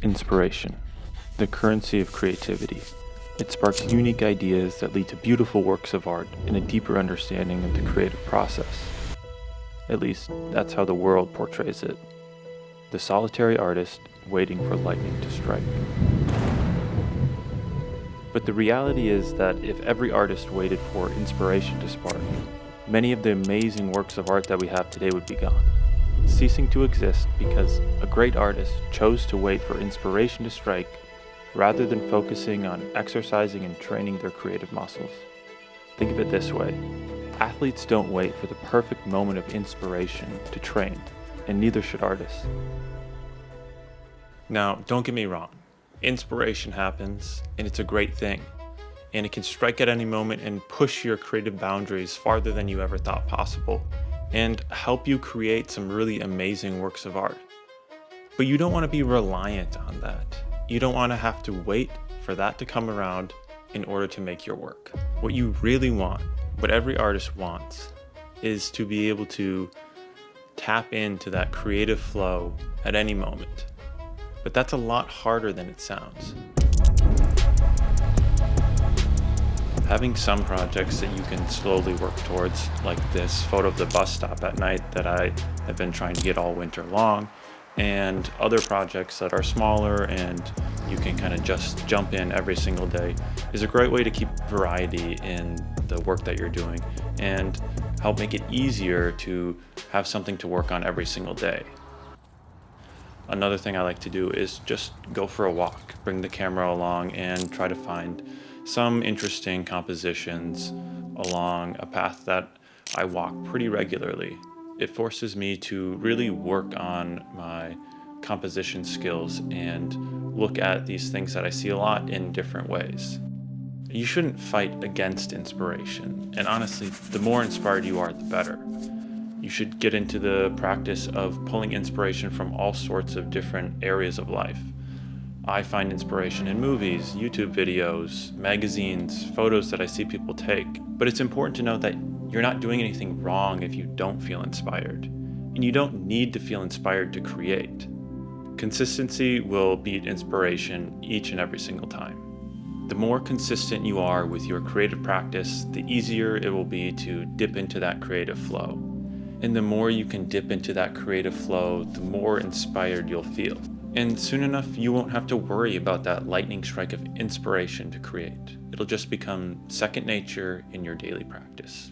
Inspiration, the currency of creativity. It sparks unique ideas that lead to beautiful works of art and a deeper understanding of the creative process. At least, that's how the world portrays it. The solitary artist waiting for lightning to strike. But the reality is that if every artist waited for inspiration to spark, many of the amazing works of art that we have today would be gone, ceasing to exist because a great artist chose to wait for inspiration to strike rather than focusing on exercising and training their creative muscles. Think of it this way: athletes don't wait for the perfect moment of inspiration to train, and neither should artists. Now, don't get me wrong. Inspiration happens, and it's a great thing. And it can strike at any moment and push your creative boundaries farther than you ever thought possible, and help you create some really amazing works of art. But you don't want to be reliant on that. You don't want to have to wait for that to come around in order to make your work. What you really want, what every artist wants, is to be able to tap into that creative flow at any moment. But that's a lot harder than it sounds. Having some projects that you can slowly work towards, like this photo of the bus stop at night that I have been trying to get all winter long, and other projects that are smaller and you can kind of just jump in every single day, is a great way to keep variety in the work that you're doing and help make it easier to have something to work on every single day. Another thing I like to do is just go for a walk, bring the camera along and try to find some interesting compositions along a path that I walk pretty regularly. It forces me to really work on my composition skills and look at these things that I see a lot in different ways. You shouldn't fight against inspiration, and honestly, the more inspired you are, the better. You should get into the practice of pulling inspiration from all sorts of different areas of life. I find inspiration in movies, YouTube videos, magazines, photos that I see people take. But it's important to know that you're not doing anything wrong if you don't feel inspired. And you don't need to feel inspired to create. Consistency will beat inspiration each and every single time. The more consistent you are with your creative practice, the easier it will be to dip into that creative flow. And the more you can dip into that creative flow, the more inspired you'll feel. And soon enough, you won't have to worry about that lightning strike of inspiration to create. It'll just become second nature in your daily practice.